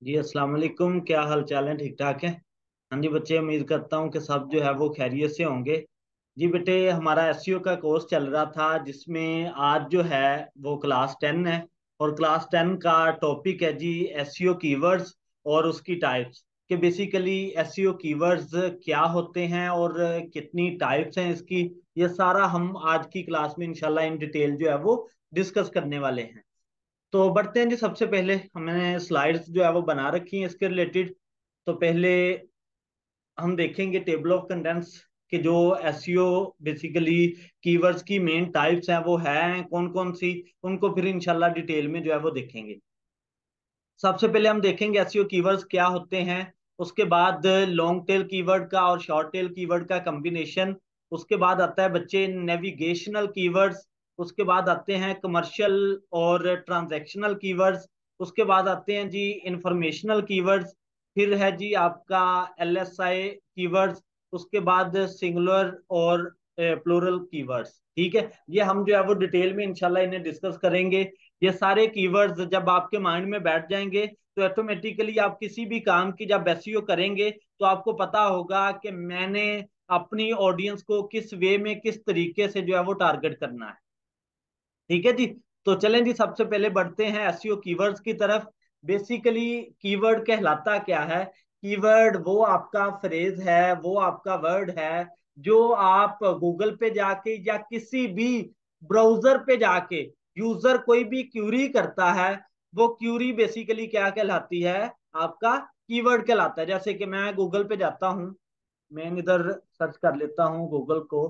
जी अस्सलाम वालेकुम। क्या हाल चाल है? ठीक ठाक है? हाँ जी बच्चे, उम्मीद करता हूँ कि सब जो है वो खैरियत से होंगे। जी बेटे, हमारा एसईओ का कोर्स चल रहा था जिसमें आज जो है वो क्लास 10 है। और क्लास 10 का टॉपिक है जी एसईओ कीवर्ड्स और उसकी टाइप्स। कि बेसिकली एसईओ कीवर्ड्स क्या होते हैं और कितनी टाइप्स हैं इसकी। ये सारा हम आज की क्लास में इंशाल्लाह इन डिटेल जो है वो डिस्कस करने वाले हैं। तो बढ़ते हैं जी। सबसे पहले हमने स्लाइड्स जो है वो बना रखी हैं इसके रिलेटेड। तो पहले हम देखेंगे टेबल ऑफ कंटेंट्स के जो एसईओ बेसिकली कीवर्ड्स की मेन टाइप्स हैं वो हैं कौन कौन सी। उनको फिर इंशाल्लाह डिटेल में जो है वो देखेंगे। सबसे पहले हम देखेंगे एसईओ कीवर्ड्स क्या होते हैं। उसके बाद लॉन्ग टेल कीवर्ड का और शॉर्ट टेल कीवर्ड का कॉम्बिनेशन। उसके बाद आता है बच्चे नेविगेशनल कीवर्ड्स। उसके बाद आते हैं कमर्शियल और ट्रांजैक्शनल कीवर्ड्स। उसके बाद आते हैं जी इंफॉर्मेशनल कीवर्ड्स। फिर है जी आपका एलएसआई कीवर्ड्स। उसके बाद सिंगुलर और प्लूरल कीवर्ड्स। ठीक है, ये हम जो है वो डिटेल में इंशाल्लाह इन्हें डिस्कस करेंगे। ये सारे कीवर्ड्स जब आपके माइंड में बैठ जाएंगे तो ऑटोमेटिकली आप किसी भी काम की जब एसईओ करेंगे तो आपको पता होगा कि मैंने अपनी ऑडियंस को किस वे में किस तरीके से जो है वो टारगेट करना है। ठीक है जी। तो चलें जी, सबसे पहले बढ़ते हैं एसईओ कीवर्ड्स की तरफ। बेसिकली कीवर्ड कहलाता क्या है? कीवर्ड वो आपका फ्रेज है, वो आपका वर्ड है जो आप गूगल पे जाके या किसी भी ब्राउजर पे जाके यूजर कोई भी क्यूरी करता है, वो क्यूरी बेसिकली क्या कहलाती है? आपका कीवर्ड कहलाता है। जैसे कि मैं गूगल पे जाता हूँ, मैं इधर सर्च कर लेता हूँ गूगल को।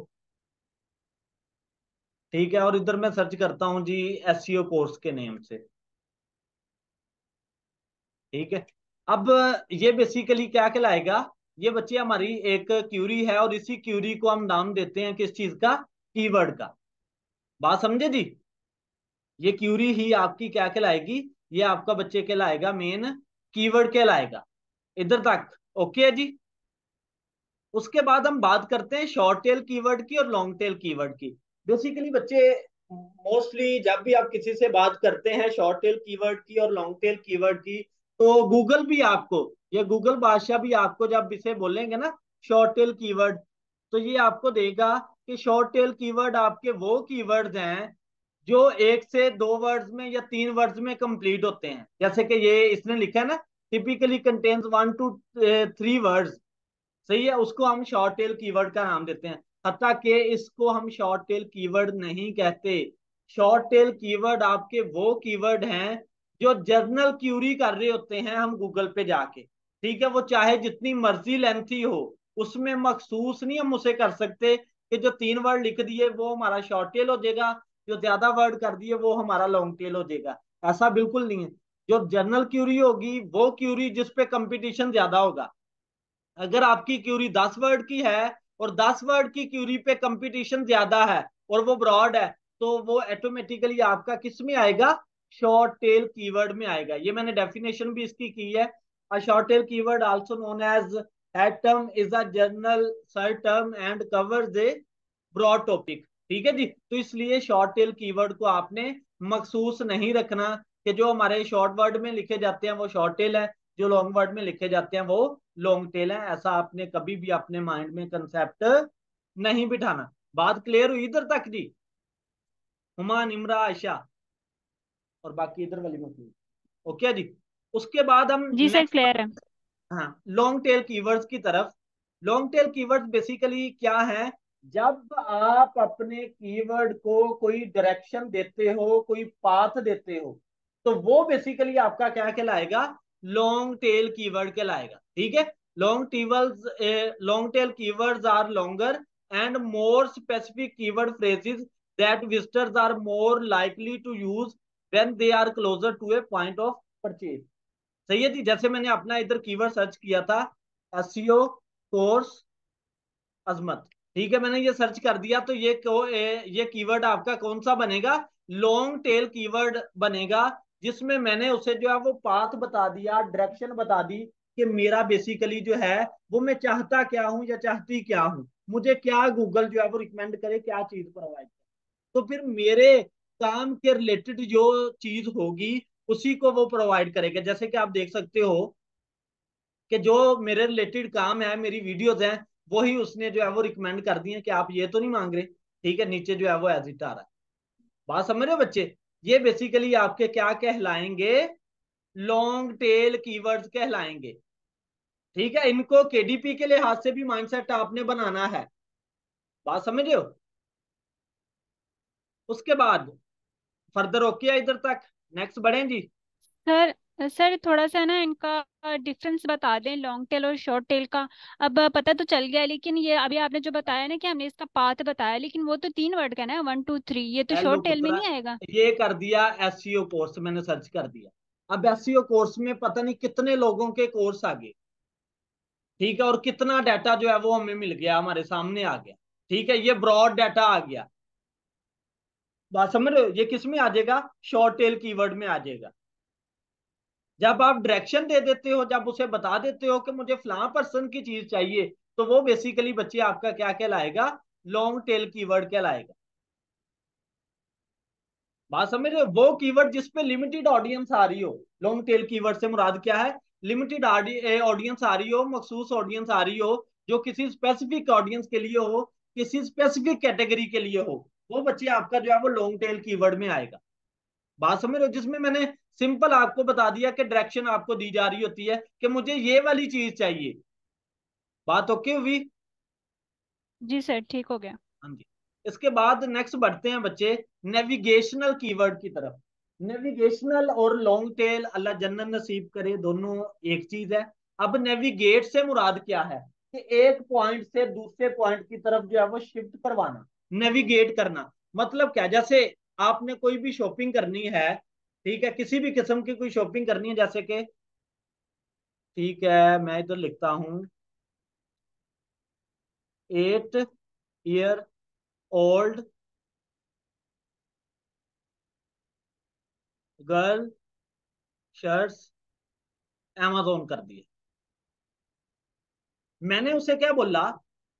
ठीक है, और इधर मैं सर्च करता हूँ जी एसईओ कोर्स के नेम से। ठीक है। अब ये बेसिकली क्या कहलाएगा? ये बच्चे हमारी एक क्यूरी है और इसी क्यूरी को हम नाम देते हैं किस चीज का? कीवर्ड का। बात समझे जी? ये क्यूरी ही आपकी क्या कहलाएगी? ये आपका बच्चे कहलाएगा मेन कीवर्ड कहलाएगा। इधर तक ओके है जी। उसके बाद हम बात करते हैं शॉर्ट टेल कीवर्ड की और लॉन्ग टेल कीवर्ड की। बेसिकली बच्चे मोस्टली जब भी आप किसी से बात करते हैं शॉर्ट टेल कीवर्ड की और लॉन्ग टेल कीवर्ड की, तो गूगल भी आपको, ये गूगल बादशाह भी आपको जब इसे बोलेंगे ना शॉर्ट टेल कीवर्ड, तो ये आपको देगा कि शॉर्ट टेल कीवर्ड आपके वो कीवर्ड्स हैं जो एक से दो वर्ड्स में या तीन वर्ड्स में कंप्लीट होते हैं। जैसे कि ये इसने लिखा है ना, टिपिकली कंटेन्स 1 to 3 वर्ड्स। सही है, उसको हम शॉर्ट टेल कीवर्ड का नाम देते हैं। हत्ता कि इसको हम शॉर्ट टेल कीवर्ड नहीं कहते। शॉर्ट टेल कीवर्ड आपके वो कीवर्ड हैं जो जर्नल क्यूरी कर रहे होते हैं हम गूगल पे जाके। ठीक है, वो चाहे जितनी मर्जी लेंथी हो, उसमें मखसूस नहीं हम उसे कर सकते कि जो 3 वर्ड लिख दिए वो हमारा शॉर्ट टेल हो जाएगा, जो ज्यादा वर्ड कर दिए वो हमारा लॉन्ग टेल हो जाएगा। ऐसा बिल्कुल नहीं है। जो जर्नल क्यूरी होगी वो क्यूरी जिसपे कंपटीशन ज्यादा होगा। अगर आपकी क्यूरी 10 वर्ड की है और 10 वर्ड की क्यूरी पे कंपटीशन ज्यादा है और वो ब्रॉड है, तो वो ऑटोमेटिकली आपका किस में आएगा? शॉर्ट टेल कीवर्ड में आएगा। ये मैंने डेफिनेशन भी इसकी की है। A short tail keyword also known as head term is a general search term and covers a broad topic. ठीक है जी। तो इसलिए शॉर्ट टेल कीवर्ड को आपने मखसूस नहीं रखना कि जो हमारे शॉर्ट वर्ड में लिखे जाते हैं वो शॉर्ट टेल है, जो लॉन्ग वर्ड में लिखे जाते हैं वो लॉन्ग टेल है। ऐसा आपने कभी भी अपने माइंड में कंसेप्ट नहीं बिठाना। बात क्लियर हुई इधर तक जी? हुमा, निमरा, आयशा और बाकी इधर वाली में ओके जी। उसके बाद हम जी सर, नेक्स्ट, क्लियर है। हाँ, लॉन्ग टेल कीवर्ड्स की तरफ। लॉन्ग टेल कीवर्ड्स बेसिकली क्या है? जब आप अपने कीवर्ड को कोई डायरेक्शन देते हो, कोई पाथ देते हो, तो वो बेसिकली आपका क्या कहलाएगा? लॉन्ग टेल कीवर्ड कहलाएगा। ठीक है। Long tail keywords are longer and more specific keyword phrases that visitors are more likely to use when they are closer to a point of purchase. सही है जी। जैसे मैंने अपना इधर कीवर्ड सर्च किया था, एसईओ कोर्स अजमत। ठीक है, मैंने ये सर्च कर दिया तो ये कीवर्ड आपका कौन सा बनेगा? लॉन्ग टेल कीवर्ड बनेगा, जिसमें मैंने उसे जो है वो पाथ बता दिया, डायरेक्शन बता दी कि मेरा बेसिकली जो है वो मैं चाहता क्या हूं या चाहती क्या हूं, मुझे क्या गूगल जो है वो रिकमेंड करे, क्या चीज प्रोवाइड। तो फिर मेरे काम के रिलेटेड जो चीज होगी उसी को वो प्रोवाइड करेगा। जैसे कि आप देख सकते हो कि जो मेरे रिलेटेड काम है, मेरी वीडियोज हैं, वही उसने जो है वो रिकमेंड कर दिए कि आप ये तो नहीं मांग रहे। ठीक है, नीचे जो है वो एज इट आ रहा है। बात समझ रहे हो बच्चे? ये बेसिकली आपके क्या कहलाएंगे? लॉन्ग टेल कीवर्ड्स कहलाएंगे। ठीक है, इनको केडीपी के लिहाज से भी माइंडसेट आपने बनाना है। बात समझ रहे हो? उसके बाद फर्दर ओके है इधर तक? नेक्स्ट बढ़ें जी। सर सर थोड़ा सा ना इनका डिफरेंस बता दें, लॉन्ग टेल और शॉर्ट टेल का। अब पता तो चल गया, लेकिन ये अभी आपने जो बताया ना कि हमने इसका पाथ बताया, लेकिन वो तो 3 वर्ड का ना, 1 2 3, ये तो लो शॉर्ट टेल में पुत्रा, नहीं आएगा। ये कर दिया एसईओ कोर्स, मैंने सर्च कर दिया। अब एसईओ कोर्स में पता नहीं कितने लोगों के कोर्स आ गए। ठीक है, और कितना डाटा जो है वो हमें मिल गया, हमारे सामने आ गया। ठीक है, ये ब्रॉड डाटा आ गया। बात समझ रहे हो? ये किस में आ जाएगा? शॉर्ट टेल कीवर्ड में आ जाएगा। जब आप डायरेक्शन दे देते हो, जब उसे बता देते हो कि मुझे फलां पर्सन की चीज चाहिए, तो वो बेसिकली बच्चे आपका क्या कहलाएगा? लॉन्ग टेल कीवर्ड कहलाएगा। बात समझ रहे हो? वो कीवर्ड जिसपे लिमिटेड ऑडियंस आ रही हो। लॉन्ग टेल कीवर्ड से मुराद क्या है? लिमिटेड ऑडियंस आ रही हो, मखसूस ऑडियंस आ रही हो, जो किसी स्पेसिफिक ऑडियंस के लिए हो, किसी स्पेसिफिक कैटेगरी के लिए हो। वो बच्चे आपका जो है वो लॉन्ग टेल कीवर्ड में आएगा। बात समझ रहे हो? जिसमें मैंने सिंपल आपको बता दिया कि डायरेक्शन आपको दी जा रही होती है कि मुझे ये वाली चीज चाहिए। बात ओके हुई? जी सर, ठीक हो गया। हाँ जी। इसके बाद नेक्स्ट बढ़ते हैं बच्चे नेविगेशनल कीवर्ड की तरफ। नेविगेशनल और लॉन्ग टेल अल्लाह जन्नत नसीब करे, दोनों एक चीज है। अब नेविगेट से मुराद क्या है? कि एक पॉइंट से दूसरे पॉइंट की तरफ जो है वो शिफ्ट करवाना। नेविगेट करना मतलब क्या? जैसे आपने कोई भी शॉपिंग करनी है, ठीक है, किसी भी किस्म की कोई शॉपिंग करनी है, जैसे कि, ठीक है, मैं इधर लिखता हूं, 8 year old girl shirts amazon कर दिए। मैंने उसे क्या बोला?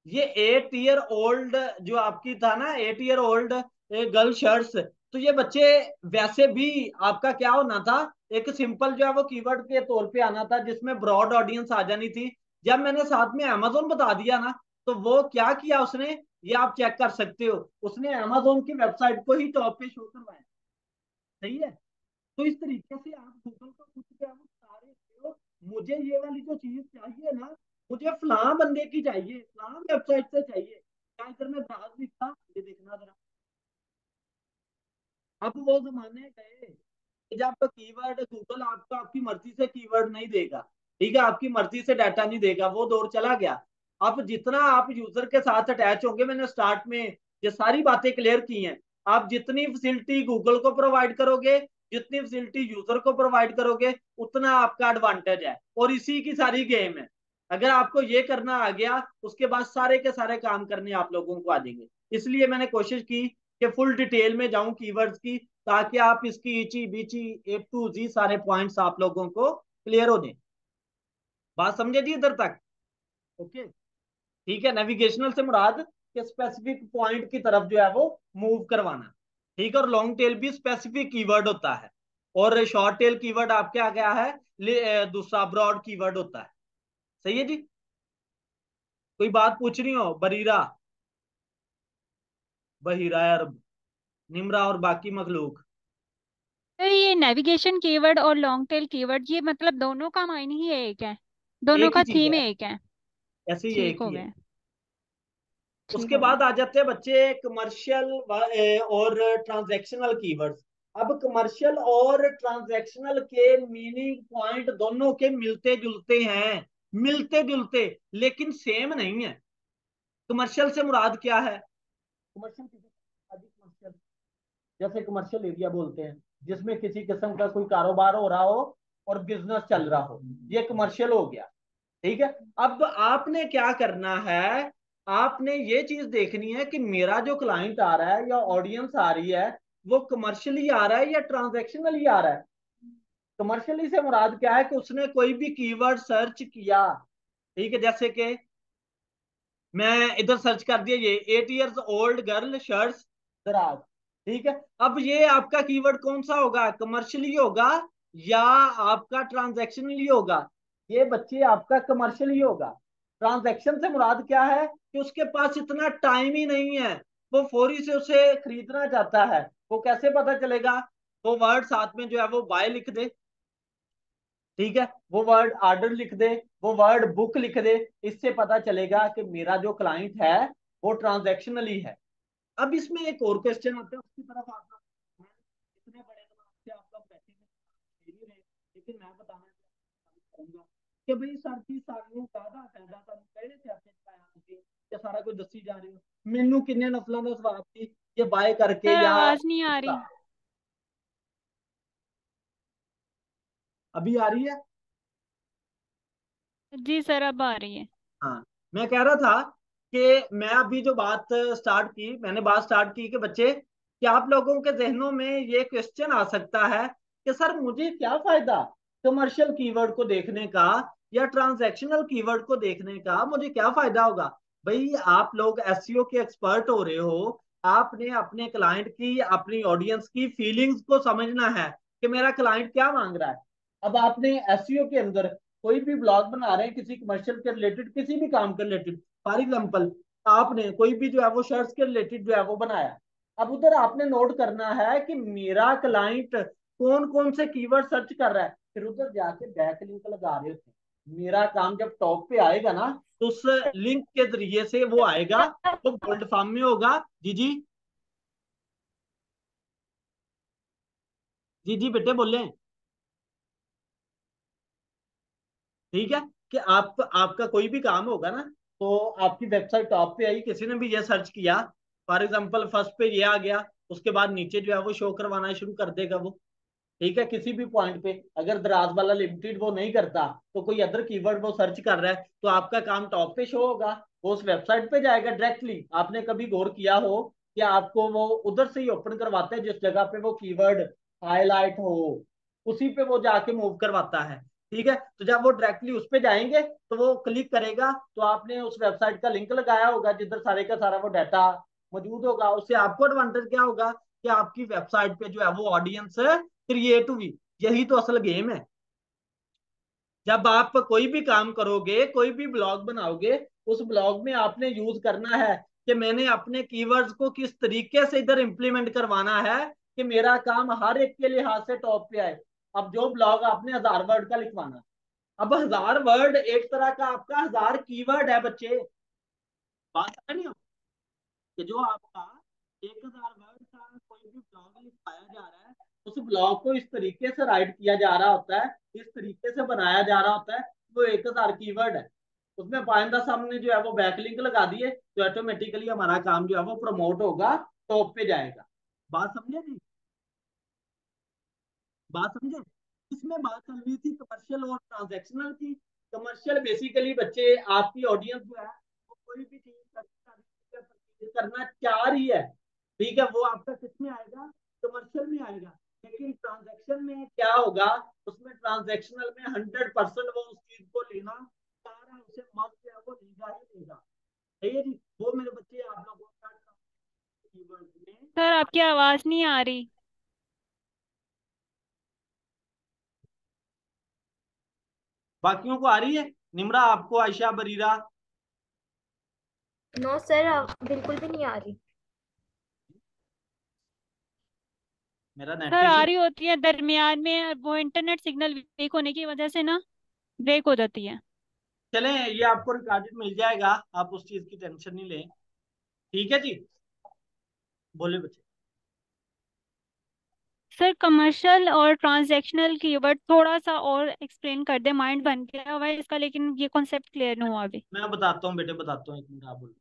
ये 8 ईयर ओल्ड जो आपकी था ना, 8 ईयर ओल्ड गर्ल शर्ट्स, तो ये बच्चे वैसे भी आपका क्या होना था? एक सिंपल जो है वो कीवर्ड के तौर पे आना था, जिसमें ब्रॉड ऑडियंस आ जानी थी। जब मैंने साथ में अमेजोन बता दिया ना, तो वो क्या किया उसने, ये आप चेक कर सकते हो, उसने अमेजोन की वेबसाइट को ही टॉप पे शो करवाया। सही है? तो इस तरीके से आप गूगल को पूछ के आप सारे हो, मुझे ये वाली जो चीज चाहिए ना, मुझे फलां बंदे की चाहिए, फलां वेबसाइट से चाहिए, क्या इधर में ब्राउज लिखता, ये देखना जरा। अब वो जमाने गए कि जब कीवर्ड गूगल आपको आपकी मर्जी से कीवर्ड नहीं देगा। ठीक है, आपकी मर्जी से डाटा नहीं देगा, वो दौर चला गया। अब जितना आप यूजर के साथ अटैच होंगे, मैंने स्टार्ट में ये सारी बातें क्लियर की हैं। आप जितनी फैसिलिटी गूगल को प्रोवाइड करोगे, जितनी फैसिलिटी यूजर को प्रोवाइड करोगे, उतना आपका एडवांटेज है, और इसी की सारी गेम है। अगर आपको ये करना आ गया, उसके बाद सारे के सारे काम करने आप लोगों को आ जाएंगे। इसलिए मैंने कोशिश की कि फुल डिटेल में जाऊं कीवर्ड्स की, ताकि आप इसकी इची बीची A to Z सारे पॉइंट्स आप लोगों को क्लियर हो जाए। बात समझे जी इधर तक? ओके। ठीक है, नेविगेशनल से मुराद के स्पेसिफिक पॉइंट की तरफ जो है वो मूव करवाना। ठीक है, और लॉन्ग टेल भी स्पेसिफिक कीवर्ड होता है, और शॉर्ट टेल कीवर्ड आपके आ गया है दूसरा ब्रॉड कीवर्ड होता है। सही है जी? कोई बात पूछ रही हो बरीरा, बहिरा अरब, निमरा और बाकी मखलूक? सर ये नेविगेशन कीवर्ड और लॉन्ग टेल कीवर्ड, ये मतलब दोनों का मायने ही एक है, दोनों एक ही का चीज थीम है, एक है। ऐसे ही ठीक एक हो ही है। गया, ठीक उसके हो गया। बाद आ जाते हैं बच्चे कमर्शियल और ट्रांजैक्शनल कीवर्ड्स। अब कमर्शियल और ट्रांजैक्शनल के मीनिंग पॉइंट दोनों के मिलते जुलते हैं, मिलते जुलते, लेकिन सेम नहीं है। कमर्शियल से मुराद क्या है? कमर्शियल कमर्शियल, जैसे कमर्शियल एरिया बोलते हैं, जिसमें किसी किस्म का कोई कारोबार हो रहा हो और बिजनेस चल रहा हो, ये कमर्शियल हो गया। ठीक है। अब आपने क्या करना है? आपने ये चीज देखनी है कि मेरा जो क्लाइंट आ रहा है या ऑडियंस आ रही है, वो कमर्शियली आ रहा है या ट्रांजैक्शनली आ रहा है। कमर्शियली से मुराद क्या है? कि उसने कोई भी कीवर्ड सर्च किया। ठीक है, जैसे कि मैं इधर सर्च कर दिया, ये 8 ईयर्स ओल्ड गर्ल शर्ट्स दराज। ठीक है, अब ये आपका कीवर्ड कौन सा होगा? कमर्शियली होगा या आपका ट्रांजैक्शनली होगा। ये बच्चे आपका कमर्शियल ही होगा। ट्रांजैक्शन से मुराद क्या है कि उसके पास इतना टाइम ही नहीं है, वो फौरी से उसे खरीदना चाहता है। वो कैसे पता चलेगा? वो वर्ड साथ में जो है वो बाय लिख दे, ठीक है, वो वर्ड ऑर्डर लिख दे, वो वर्ड बुक लिख दे। इससे पता चलेगा कि मेरा जो क्लाइंट है वो ट्रांजैक्शनली है। अब इसमें एक और क्वेश्चन आता है, उसकी तरफ आता हूं। इतने बड़े दिमाग से आपका पैसे में रहे, लेकिन मैं बताना चाहूंगा कि भाई सर की सानू कादा फायदा ਤੁਹਾਨੂੰ ਕਿਹੜੇ ਸਿਆਪੇ ਚ ਪਾਇਆ ਤੁਸੀਂ ਕਿ ਸਾਰਾ ਕੁਝ ਦੱਸੀ ਜਾ ਰਹੇ ਹੋ। ਮੈਨੂੰ ਕਿੰਨੇ ਨਸਲਾਂ ਦਾ ਸਵਾਬ ਸੀ ये बाय करके सर या आवाज नहीं आ रही। अभी आ रही है? जी सर अब आ रही है। हाँ, मैं कह रहा था कि मैं अभी जो बात स्टार्ट की, मैंने बात स्टार्ट की कि बच्चे, कि आप लोगों के जहनों में ये क्वेश्चन आ सकता है कि सर मुझे क्या फायदा कमर्शियल कीवर्ड को देखने का या ट्रांजैक्शनल कीवर्ड को देखने का, मुझे क्या फायदा होगा? भाई आप लोग एसईओ के एक्सपर्ट हो रहे हो, आपने अपने क्लाइंट की, अपनी ऑडियंस की फीलिंग्स को समझना है कि मेरा क्लाइंट क्या मांग रहा है। अब आपने एसईओ के अंदर कोई भी ब्लॉग बना रहे हैं किसी कमर्शियल के रिलेटेड, किसी भी काम के रिलेटेड, फॉर एग्जाम्पल आपने कोई भी जो है वो शर्ट्स के रिलेटेड जो है वो बनाया। अब उधर आपने नोट करना है कि मेरा क्लाइंट कौन कौन से कीवर्ड सर्च कर रहा है, फिर उधर जाके बैक लिंक लगा रहे होते हैं। मेरा काम जब टॉप पे आएगा ना, तो उस लिंक के जरिए से वो आएगा, वो गोल्ड फॉर्म में होगा। जी जी, जी जी बेटे बोले। ठीक है, कि आप आपका कोई भी काम होगा ना, तो आपकी वेबसाइट टॉप पे आई, किसी ने भी ये सर्च किया, फॉर एग्जांपल फर्स्ट पे ये आ गया, उसके बाद नीचे जो है वो शो करवाना शुरू कर देगा वो। ठीक है, किसी भी पॉइंट पे अगर दराज वाला लिमिटेड वो नहीं करता, तो कोई अदर कीवर्ड वो सर्च कर रहा है, तो आपका काम टॉप पे शो होगा, वो उस वेबसाइट पे जाएगा डायरेक्टली। आपने कभी गौर किया हो कि आपको वो उधर से ही ओपन करवाते हैं जिस जगह पे वो कीवर्ड हाईलाइट हो, उसी पे वो जाके मूव करवाता है। ठीक है, तो जब वो डायरेक्टली उस पे जाएंगे तो वो क्लिक करेगा, तो आपने उस वेबसाइट का लिंक लगाया होगा जिधर सारे का सारा वो डाटा मौजूद होगा। उससे आपको एडवांटेज क्या होगा कि आपकी वेबसाइट पे जो है वो ऑडियंस क्रिएट हुई। यही तो असल गेम है। जब आप कोई भी काम करोगे, कोई भी ब्लॉग बनाओगे, उस ब्लॉग में आपने यूज करना है कि मैंने अपने कीवर्ड्स को किस तरीके से इधर इंप्लीमेंट करवाना है कि मेरा काम हर एक के लिहाज से टॉप पे आए। अब जो ब्लॉग आपने 1000 वर्ड का लिखवाना है, अब 1000 वर्ड एक तरह का आपका 1000 कीवर्ड है बच्चे। बात है नहीं, कि जो आपका 1000 वर्ड का कोई भी ब्लॉग लिखाया जा रहा है, उस ब्लॉग को इस तरीके से राइट किया जा रहा होता है, इस तरीके से बनाया जा रहा होता है, वो 1000 कीवर्ड है। उसमें पाइंदा सामने जो है वो बैकलिंक लगा दिए, तो ऑटोमेटिकली हमारा काम जो है वो प्रमोट होगा, टॉप पे जाएगा। बात समझे जी? बात समझे? इसमें बात चल रही थी कमर्शियल और ट्रांजैक्शनल की। कमर्शियल बेसिकली बच्चे, आपकी ऑडियंस जो है वो कोई भी चीज करना चाह रही है, ठीक है, वो आपका किस में आएगा? कमर्शियल में आएगा। लेकिन ट्रांजैक्शन में क्या होगा? उसमें ट्रांजैक्शनल में 100% वो उस चीज को लेना चाह रहा है, उसे मस्त है, वो लेगा ही लेगा। सही है जी? वो मेरे बच्चे आप लोगों का कीवर्ड में। सर आपकी आवाज नहीं आ रही। बाकियों को आ रही है? निम्रा आपको, आयशा, बरीरा? नो सर बिल्कुल भी नहीं आ रही। मेरा नेट सर आ इशू। रही होती है दरमियान में, वो इंटरनेट सिग्नल वीक होने की वजह से ना ब्रेक हो जाती है। चलें, ये आपको रिकॉर्डेड मिल जाएगा, आप उस चीज की टेंशन नहीं लें। ठीक है जी, बोले बच्चे। सर कमर्शियल और ट्रांजैक्शनल कीवर्ड थोड़ा सा और एक्सप्लेन कर दे, माइंड बन गया हुआ है इसका, लेकिन ये कॉन्सेप्ट क्लियर नहीं हुआ अभी। मैं बताता हूँ बेटे, बताता हूँ, एक मिनट आप बोलो।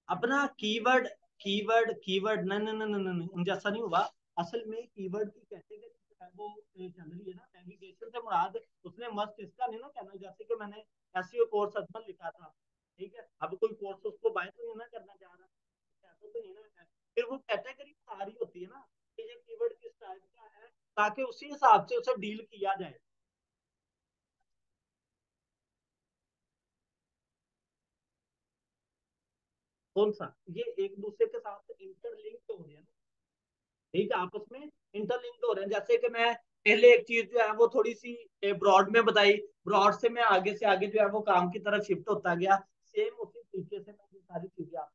अपना कीवर्ड, कीवर्ड नहीं नहीं नहीं नहीं नहीं, जैसा नहीं हुआ। असल में कीवर्ड की कैटेगरी है वो चल रही है ना, नेविगेशन से मुराद उसने मस्त इसका नहीं ना कहना, जैसे कि मैंने एसईओ कोर्स अजमल लिखा था। ठीक है, अब कोई कोर्स उसको बाय तो नहीं ना करना चाह रहा, ऐसा तो नहीं ना है। फिर वो कैटेगरी आ रही होती है ना कि ये कीवर्ड किस टाइप का है, ताकि उसी हिसाब से उसे डील किया जाए। कौन सा? ये एक दूसरे के साथ इंटरलिंक्ड हो रहे हैं ना, ठीक है, आपस में इंटरलिंक्ड हो रहे हैं। जैसे कि मैं पहले एक चीज जो है वो थोड़ी सी ब्रॉड में बताई, ब्रॉड से मैं आगे से आगे जो है वो काम की तरफ शिफ्ट होता गया, सेम उसी तरीके से मैं ये सारी चीजें आप,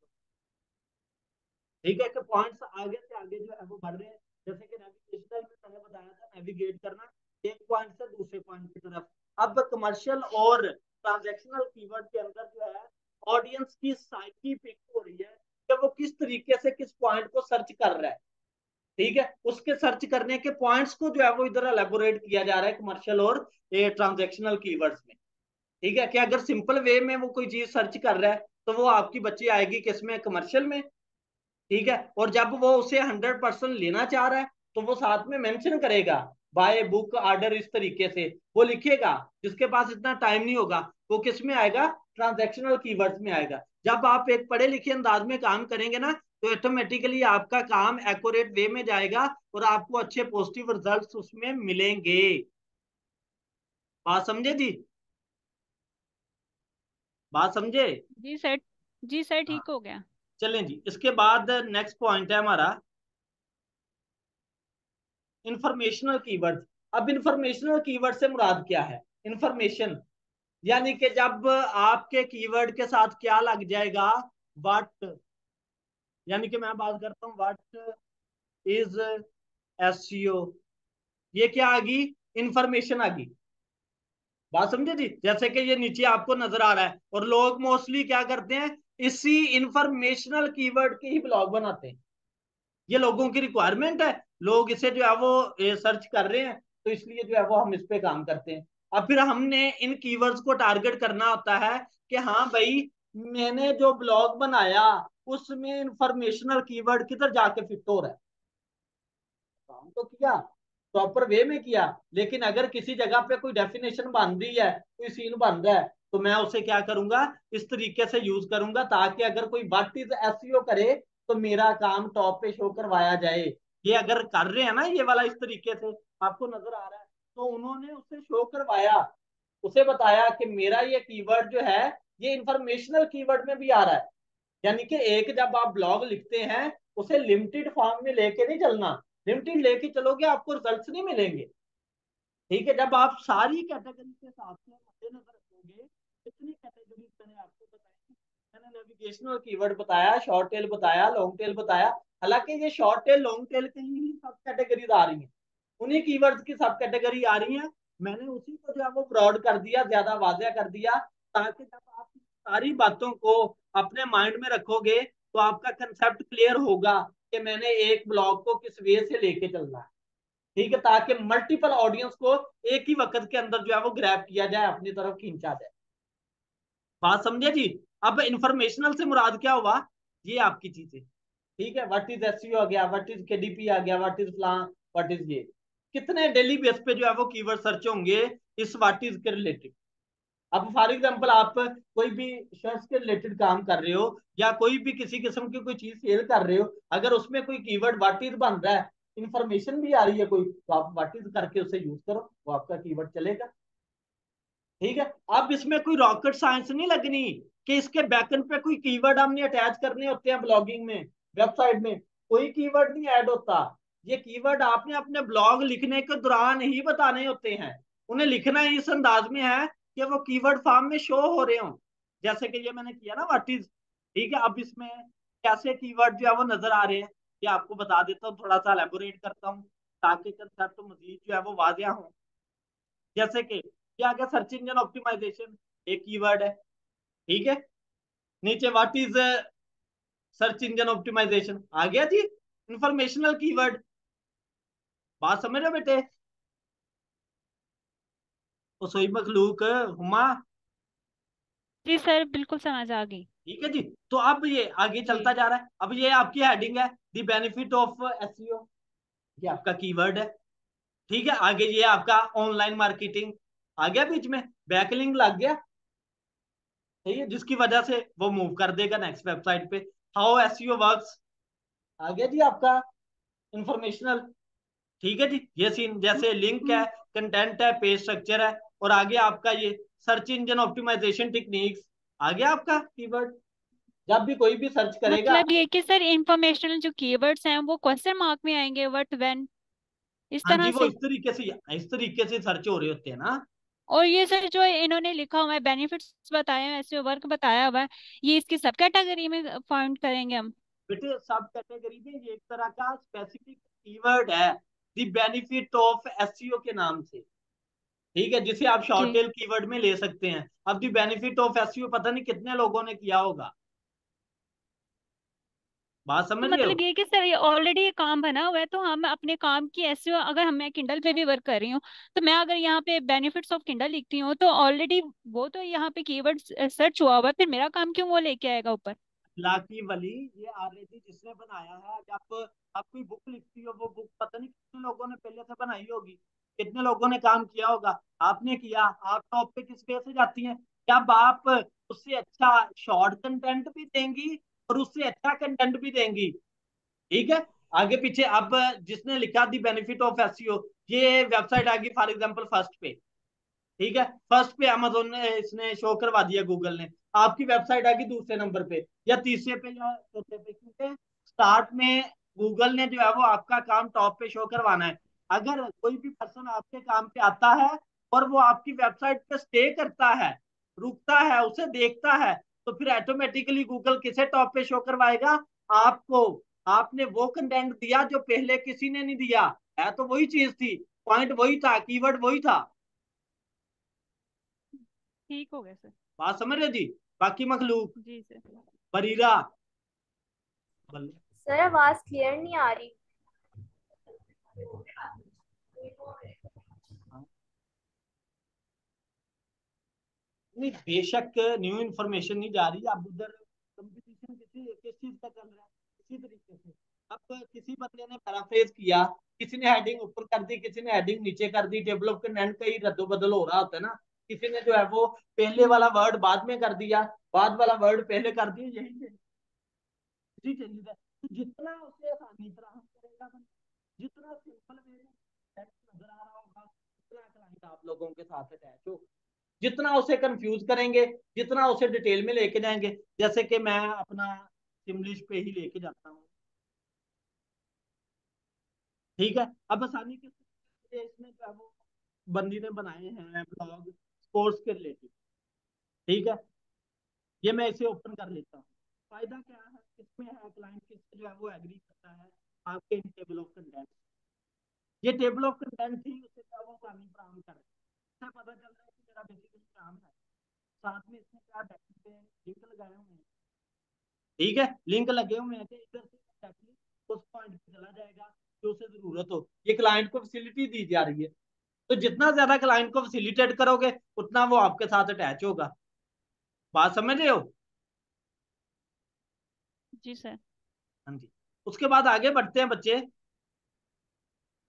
ठीक है, कि पॉइंट्स आगे से आगे जो है वो बढ़ रहे हैं। जैसे कि नेविगेशनल में मैंने बताया था, नेविगेट करना एक पॉइंट से दूसरे पॉइंट की तरफ। अब कमर्शियल और ट्रांजैक्शनल कीवर्ड के अंदर जो है ऑडियंस की साइकी पिक हो रही है कि वो किस तरीके से किस पॉइंट को सर्च कर रहा है, ठीक है, उसके सर्च करने के पॉइंट्स को जो है वो इधर एलेबोरेट किया जा रहा है कमर्शियल और ट्रांजैक्शनल कीवर्ड्स में। ठीक है, कि अगर सिंपल वे में वो कोई चीज सर्च कर रहा है तो वो आपकी बच्ची आएगी किसमें? कमर्शियल में, ठीक है। और जब वो उसे 100% लेना चाह रहा है तो वो साथ में मेंशन करेगा बाय बुक ऑर्डर, इस तरीके से वो लिखेगा। जिसके पास इतना टाइम नहीं होगा वो किस में आएगा? ट्रांजैक्शनल कीवर्ड्स में आएगा। जब आप एक पढ़े लिखे अंदाज में काम करेंगे ना तो ऑटोमेटिकली आपका काम एक्यूरेट वे में जाएगा और आपको अच्छे पॉजिटिव रिजल्ट्स उसमें मिलेंगे। बात समझे जी? बात समझे? जी सर। जी सर, हाँ, ठीक हो गया। चलें जी। इसके बाद नेक्स्ट पॉइंट है हमारा इंफॉर्मेशनल कीवर्ड। अब इंफॉर्मेशनल कीवर्ड से मुराद क्या है? इंफॉर्मेशन यानी कि जब आपके कीवर्ड के साथ क्या लग जाएगा? व्हाट, यानी कि मैं बात करता हूँ व्हाट इज एसईओ, ये क्या आ गई? इंफॉर्मेशन आ गई। बात समझे जी? जैसे कि ये नीचे आपको नजर आ रहा है, और लोग मोस्टली क्या करते हैं? इसी इंफॉर्मेशनल कीवर्ड के ही ब्लॉग बनाते हैं। ये लोगों की रिक्वायरमेंट है, लोग इसे जो है वो सर्च कर रहे हैं, तो इसलिए जो है वो हम इस पे काम करते हैं। अब फिर हमने इन कीवर्ड्स को टारगेट करना होता है कि हाँ भाई, मैंने जो ब्लॉग बनाया उसमें इंफॉर्मेशनल कीवर्ड किधर जाके फिट हो रहा है। काम तो किया, प्रॉपर वे में किया, लेकिन अगर किसी जगह पे कोई डेफिनेशन बन रही है, कोई सीन बन रहा है, तो मैं उसे क्या करूंगा? इस तरीके से यूज करूंगा ताकि अगर कोई व्हाट इज एसईओ करे तो मेरा काम टॉप पे शो करवाया जाए। ये अगर कर रहे हैं ना ये वाला इस तरीके से, आपको नजर आ रहा है, तो उन्होंने उसे शो करवाया, उसे बताया कि मेरा ये कीवर्ड जो है ये इंफॉर्मेशनल कीवर्ड में भी आ रहा है। यानी कि एक जब आप ब्लॉग लिखते हैं उसे लिमिटेड फॉर्म में लेके नहीं चलना, लिमिटेड लेके चलोगे आपको रिजल्ट्स नहीं मिलेंगे। ठीक है, जब आप सारी कैटेगरी के साथ में मद्देनजर रखोगे, कितनी कैटेगरी मैंने आपको बताई, मैंने नेविगेशनल कीवर्ड बताया, शॉर्ट टेल बताया, लॉन्ग टेल बताया। हालांकि ये शॉर्ट टेल लॉन्ग टेल की ही सब कैटेगरीज आ रही हैं, उन्हीं कीवर्ड्स की सब कैटेगरी आ रही है। मैंने उसी को जो है वो ब्रॉड कर दिया, ज्यादा वाजिया कर दिया, ताकि जब आप सारी बातों को अपने माइंड में रखोगे तो आपका कंसेप्ट क्लियर होगा कि मैंने एक ब्लॉग को किस वे से लेके चलना है। ठीक है, ताकि मल्टीपल ऑडियंस को एक ही वक्त के अंदर जो है वो ग्रैब किया जाए, अपनी तरफ खींचा जाए। बात समझे जी? अब इंफॉर्मेशनल से मुराद क्या हुआ? ये आपकी चीजें, ठीक है, व्हाट इज एसईओ आ गया, व्हाट इज केडीपी आ गया, what is plan, what is ये, कितने डेली बेस पे जो है वो कीवर्ड सर्च होंगे इस व्हाट इज के रिलेटेड। अब फॉर एग्जांपल आप कोई भी शर्ट्स के रिलेटेड काम कर रहे हो या कोई भी किसी किस्म की कोई चीज सेल कर रहे हो, अगर उसमें कोई कीवर्ड व्हाट इज बन रहा है, इंफॉर्मेशन भी आ रही है कोई, तो आप व्हाट इज करके उसे यूज करो, वो आपका कीवर्ड चलेगा। ठीक है, अब इसमें कोई रॉकेट साइंस नहीं लगनी कि इसके बैकएंड पे कोई कीवर्ड हमने अटैच करने होते हैं ब्लॉगिंग में, वेबसाइट में कोई कीवर्ड नहीं ऐड होता। ये कीवर्ड आपने अपने ब्लॉग लिखने के दौरान ही बताने होते हैं। उन्हें लिखना इस अंदाज में है कि वो कीवर्ड फॉर्म में शो हो रहे हो, जैसे कि ये मैंने किया ना व्हाट इज। ठीक है, अब इसमें कैसे कीवर्ड जो है वो नजर आ रहे हैं ये आपको बता देता हूँ, थोड़ा सा एलेबोरेट करता हूँ ताकि कंसेप्ट मजीद जो है वो वाजिया हो। जैसे कि क्या क्या सर्च इंजन ऑप्टिमाइजेशन एक कीवर्ड है, ठीक है। नीचे what is search engine optimisation आ गया जी, इंफॉर्मेशनल कीवर्ड। बात समझ रहे हो बेटे? तो सोई मखलूक हुमा। जी सर, बिल्कुल समझ आ गई। ठीक है जी। तो अब ये आगे चलता जी। जा रहा है, अब ये आपकी हेडिंग है द बेनिफिट ऑफ एसईओ, ये आपका कीवर्ड है। ठीक है, आगे ये आपका ऑनलाइन मार्केटिंग आ गया, बीच में बैकलिंक लग गया, सही है, जिसकी वजह से वो मूव कर देगा नेक्स्ट वेबसाइट पे। हाउ एसईओ वर्क्स आ गया जी आपका इंफॉर्मेशनल। ठीक है जी, ये सीन जैसे लिंक है, कंटेंट है, पेज स्ट्रक्चर है, और आगे आपका ये सर्च इंजन ऑप्टिमाइजेशन टेक्निक्स आ गया आपका कीवर्ड। जब भी कोई भी सर्च करेगा। मतलब ये कि सर इंफॉर्मेशनल जो कीवर्ड्स हैं वो क्वेश्चन मार्क में आएंगे, व्हाट, व्हेन, इस हाँ जी, तरह वो से। इस तरीके से सर्च हो रहे होते हैं ना। और ये सर जो इन्होंने लिखा हुआ है बेनिफिट्स बताए हैं, ऐसे वर्क बताया हुआ है, ये इसकी सब कैटेगरी में फाइंड करेंगे हम? बेटे सब कैटेगरी में ये एक तरह का स्पेसिफिक कीवर्ड है, द बेनिफिट ऑफ एसईओ के नाम से। ठीक है, जिसे आप शॉर्ट जी। टेल कीवर्ड में ले सकते हैं। अब द बेनिफिट ऑफ एसईओ पता नहीं कितने लोगों ने किया होगा। बात तो समझ रहे हो? मतलब ये कि सर ये ऑलरेडी ये काम बना हुआ है, तो हम अपने काम की एसईओ, अगर हम, मैं किंडल पे भी वर्क कर रही हूँ, तो मैं अगर यहाँ पे बेनिफिट्स ऑफ किंडल लिखती हूँ तो ऑलरेडी वो तो यहाँ पे कीवर्ड सर्च हुआ हुआ है, फिर मेरा काम क्यों वो लेके आएगा ऊपर? लाकी वली, ये ऑलरेडी जिसने बनाया है। जब आप कोई बुक लिखती हो, वो बुक पता नहीं कितने लोगों ने पहले से बनाई होगी, कितने लोगों ने काम किया होगा। आपने किया, आप टॉप पे किस पे से जाती हैं? जब आप उससे अच्छा शॉर्ट कंटेंट भी देंगी और उससे अच्छा कंटेंट भी देंगी। ठीक है, आगे पीछे। अब जिसने लिखा दी बेनिफिट ऑफ एसईओ, ये वेबसाइट आ गई फॉर एग्जांपल फर्स्ट पे। ठीक है, फर्स्ट पे अमेजोन ने इसने शो करवा दिया, गूगल ने। आपकी वेबसाइट आएगी दूसरे नंबर पे या तीसरे पे या चौथे पे, क्योंकि स्टार्ट में गूगल ने जो है वो आपका काम टॉप पे शो करवाना है। अगर कोई भी पर्सन आपके काम पे आता है और वो आपकी वेबसाइट पे स्टे करता है, रुकता है, उसे देखता है, तो फिर ऑटोमेटिकली गूगल किसे टॉप पे शो करवाएगा? आपको। आपने वो कंटेंट दिया जो पहले किसी ने नहीं दिया है, तो वही चीज थी, पॉइंट वही था, कीवर्ड वही था। ठीक हो गया सर। बात समझ रहे जी? बाकी मखलूक, जी सर। बरीरा, बल्ले। सर आवाज क्लियर नहीं आ रही। हाँ। नहीं, बेशक न्यू इन्फॉर्मेशन नहीं जा रही। अब उधर कंपटीशन किसी किस चीज का चल रहा है, इसी तरीके से। अब किसी बंदे ने पैराफ्रेज किया, किसी ने हेडिंग ऊपर कर दी, किसी ने हेडिंग नीचे कर दी, टेबल ऑफ कंटेंट का ही रद्दोबदल हो रहा होता है ना। किसी ने जो है वो पहले वाला हम्म। वर्ड बाद में कर दिया, बाद वाला वर्ड पहले कर दिया, यही चीज है। तो जितना उसे आसानी फराहम करेगा, जितना सिंपल वे में नजर आ रहा होगा, उतना क्लाइंट आप लोगों के साथ अटैच हो। जितना उसे कंफ्यूज करेंगे, जितना उसे डिटेल में लेके जाएंगे, जैसे कि मैं अपना इंग्लिश पे ही लेके जाता हूँ। ठीक है, अब आसानी के लिए इसमें जो है वो बंदी ने बनाए हैं ब्लॉग स्पोर्ट्स के रिलेटेड। ठीक है, ये मैं इसे ओपन कर लेता हूँ। फायदा क्या है इसमें? है क्लाइंट किससे जो है वो एग्री करता है आपके इन टेबल ऑफ कंटेंट। ये टेबल ऑफ कंटेंट ही उसे क्या वो आसानी फराहम कर है। पता चल रहा है कि मेरा बेसिकली काम है। साथ में इसमें क्या लिंक लगाए हुए हैं। ठीक है, लिंक लगे हुए हैं कि इधर से exactly उस पॉइंट पे चला जाएगा जो उसे जरूरत हो। ये क्लाइंट को फैसिलिटी दी जा रही है। तो जितना ज्यादा क्लाइंट को फैसिलिटेट करोगे, उतना वो आपके साथ अटैच होगा। बात समझ रहे हो? जी सर। हाँ जी। उसके बाद आगे बढ़ते हैं बच्चे।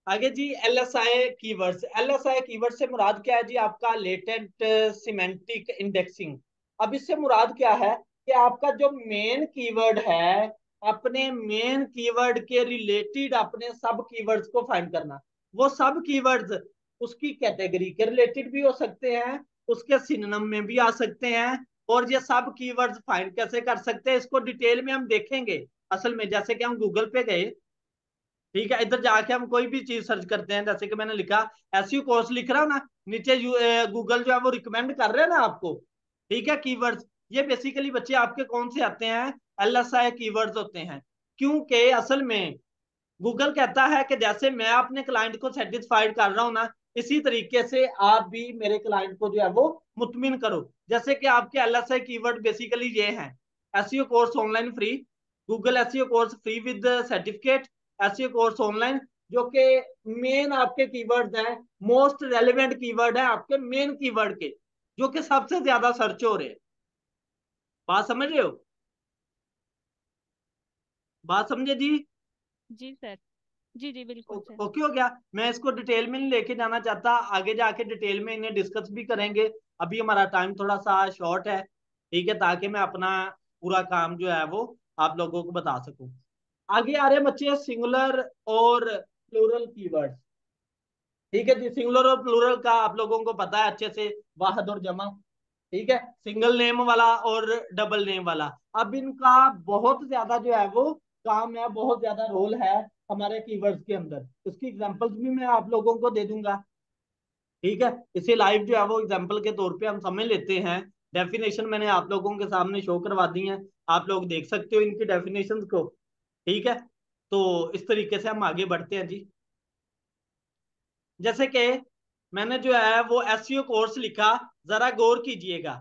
आगे जी, एलएसआई कीवर्ड्स। एलएसआई कीवर्ड से मुराद क्या है जी? आपका लेटेंट सिमेंटिक इंडेक्सिंग। अब इससे मुराद क्या है कि आपका जो मेन कीवर्ड है, अपने मेन कीवर्ड के रिलेटेड अपने सब कीवर्ड्स को फाइंड करना। वो सब कीवर्ड्स उसकी कैटेगरी के रिलेटेड भी हो सकते हैं, उसके सिनोनिम में भी आ सकते हैं। और ये सब कीवर्ड्स फाइंड कैसे कर सकते हैं, इसको डिटेल में हम देखेंगे। असल में जैसे कि हम गूगल पे गए, ठीक है, इधर जाके हम कोई भी चीज सर्च करते हैं, जैसे कि मैंने लिखा एसईओ कोर्स लिख रहा हूँ ना, नीचे गूगल जो है वो रिकमेंड कर रहे हैं ना आपको। ठीक है, कीवर्ड्स ये बेसिकली बच्चे आपके कौन से आते हैं? एलएसआई कीवर्ड्स होते हैं। क्योंकि असल में गूगल कहता है कि जैसे मैं अपने क्लाइंट को सेटिस्फाइड कर रहा हूं ना, इसी तरीके से आप भी मेरे क्लाइंट को जो है वो मुतमिन करो। जैसे कि आपके एलएसआई कीवर्ड बेसिकली ये हैं: SEO course online free, Google SEO course free with certificate, SEO course online, जो कि मेन आपके कीवर्ड हैं, मोस्ट रेलिवेंट कीवर्ड है आपके मेन कीवर्ड के, जो कि सबसे ज्यादा सर्च हो रहे हैं। बात समझ रहे हो? बात समझे जी? जी सर। जी जी बिल्कुल सर। ओके हो गया। मैं इसको डिटेल में नहीं लेके जाना चाहता, आगे जाके डिटेल में इन्हें डिस्कस भी करेंगे। अभी हमारा टाइम थोड़ा सा शॉर्ट है। ठीक है, ताकि मैं अपना पूरा काम जो है वो आप लोगों को बता सकूं। आगे आ रहे हैं बच्चे सिंगुलर और प्लूरल कीवर्ड्स। ठीक है जी, सिंगुलर और प्लूरल का आप लोगों को पता है अच्छे से, वाहद और जमा। ठीक है, सिंगल नेम वाला और डबल नेम वाला। अब इनका बहुत ज्यादा जो है वो काम है, बहुत ज्यादा रोल है हमारे कीवर्ड्स के अंदर। इसकी एग्जांपल्स भी मैं आप लोगों को दे दूंगा। ठीक है, इसे लाइव जो है वो एग्जांपल के तौर पे हम समझ लेते हैं। डेफिनेशन मैंने आप लोगों के सामने शो करवा दी है, आप लोग देख सकते हो इनकी डेफिनेशन को। ठीक है, तो इस तरीके से हम आगे बढ़ते हैं जी। जैसे कि मैंने जो है वो एसईओ कोर्स लिखा, जरा गौर कीजिएगा।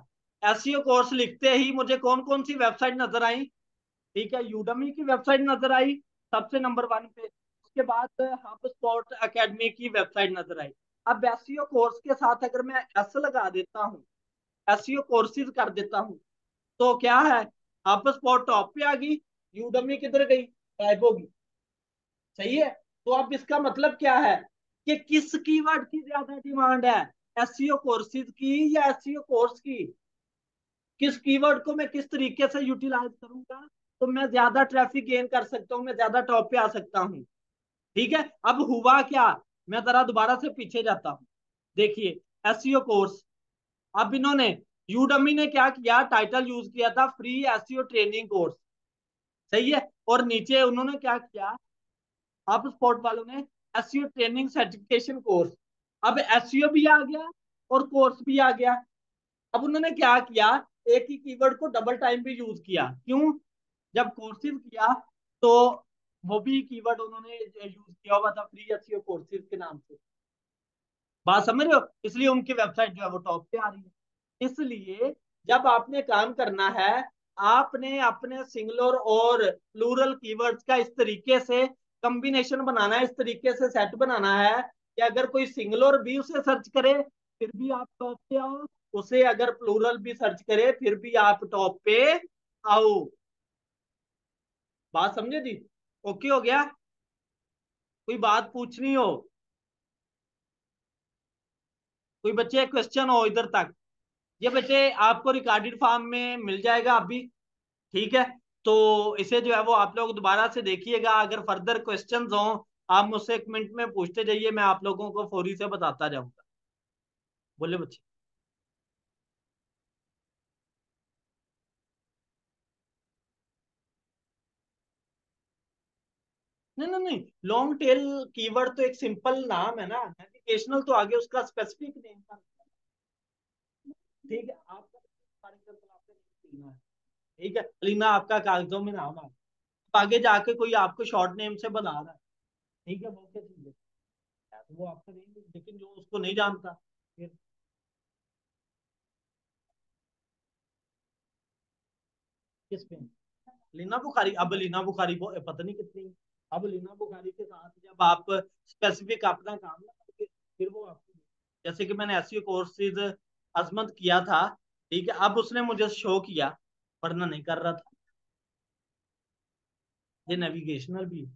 एसईओ कोर्स लिखते ही मुझे कौन कौन सी वेबसाइट नजर आई? ठीक है, यूडमी की वेबसाइट नजर आई सबसे नंबर 1 पे। उसके बाद हब स्पॉट एकेडमी की वेबसाइट नजर आई। अब एसईओ कोर्स के साथ अगर मैं एस लगा देता हूँ, एसईओ कोर्सेज कर देता हूँ, तो क्या है, हब स्पॉट टॉप पे आ गई, यूडमी किधर गई, गायब होगी। सही है। तो अब इसका मतलब क्या है कि किस कीवर्ड की ज्यादा डिमांड है, एसईओ कोर्सेज की या एसईओ कोर्स की? किस कीवर्ड को मैं किस तरीके से यूटिलाइज करूंगा तो मैं ज्यादा ट्रैफिक गेन कर सकता हूं, मैं ज्यादा टॉप पे आ सकता हूं। ठीक है, अब हुआ क्या, मैं जरा दोबारा से पीछे जाता हूं। देखिए, एसईओ कोर्स, अब इन्होंने यूडमी ने क्या किया, टाइटल यूज किया था फ्री एसईओ ट्रेनिंग कोर्स। सही है, और नीचे उन्होंने क्या किया, हब स्पॉट वालों ने एसईओ ट्रेनिंग सर्टिफिकेशन कोर्स। अब एसईओ भी आ गया और कोर्स भी आ गया। अब उन्होंने क्या किया, एक ही कीवर्ड को डबल टाइम पे यूज किया। क्यों? जब कोर्सेज किया तो वो भी कीवर्ड उन्होंने यूज किया हुआ था फ्री एसईओ कोर्सेज के नाम से। बात समझ रहे हो? इसलिए उनकी वेबसाइट जो है वो टॉप पे आ रही है। इसलिए जब आपने काम करना है, आपने अपने सिंगुलर और प्लूरल कीवर्ड्स का इस तरीके से कॉम्बिनेशन बनाना है, इस तरीके से सेट बनाना है कि अगर कोई सिंगुलर भी उसे सर्च करे फिर भी आप टॉप पे आओ, उसे अगर प्लूरल भी सर्च करे फिर भी आप टॉप पे आओ। बात समझे जी? ओके हो गया? कोई बात पूछनी हो, कोई बच्चे क्वेश्चन हो इधर तक? ये बच्चे आपको रिकॉर्डेड फॉर्म में मिल जाएगा अभी। ठीक है, तो इसे जो है वो आप लोग दोबारा से देखिएगा, अगर फर्दर क्वेश्चंस हो आप मुझसे एक मिनट में पूछते जाइए, मैं आप लोगों को फौरी से बताता जाऊंगा। बोले बच्चे। नहीं नहीं नहीं, लॉन्ग टेल कीवर्ड तो एक सिंपल नाम है ना, नेविगेशनल तो आगे उसका स्पेसिफिक नेम का। ठीक है, आपका फॉर एग्जांपल आपका अलीना है। ठीक है, अलीना आपका कागजों में नाम है, आगे जाके कोई आपको शॉर्ट नेम से बुला रहा है। ठीक है, वो क्या चीज है, तो वो आपका नहीं, लेकिन जो उसको नहीं जानता फिर किस पे? लीना बुखारी, अब लीना बुखारी को पता नहीं कितनी। अब लीना बुखारी के साथ जब आप स्पेसिफिक अपना काम ना करके फिर वो आपको, जैसे कि मैंने एसईओ कोर्सेज अजमत किया था। ठीक है, अब उसने मुझे शो किया, वरना नहीं कर रहा था। ये नेविगेशनल भी है,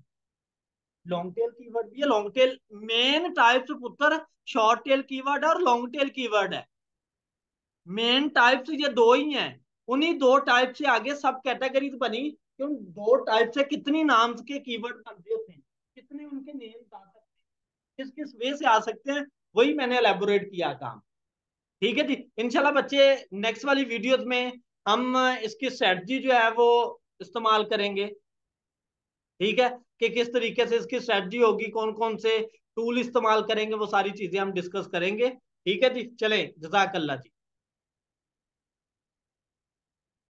लॉन्ग टेल कीवर्ड भी है। लॉन्ग टेल मेन टाइप्स पुत्र शॉर्ट टेल कीवर्ड और लॉन्ग टेल कीवर्ड है। मेन टाइप्स ये दो ही हैं, उन्हीं दो टाइप से आगे सब कैटेगरीज बनी कि उन दो टाइप से कितनी नाम्स के कीवर्ड बनते होते हैं, कितने उनके नेम्स आ सकते हैं, किस किस वे से आ सकते हैं, वही मैंने एलेबोरेट किया काम। ठीक है जी, इंशाल्लाह बच्चे नेक्स्ट वाली वीडियोस में हम इसकी स्ट्रेटजी जो है वो इस्तेमाल करेंगे। ठीक है, कि किस तरीके से इसकी स्ट्रेटजी होगी, कौन कौन से टूल इस्तेमाल करेंगे, वो सारी चीजें हम डिस्कस करेंगे। ठीक है जी, चलें, जजाकल्ला जी।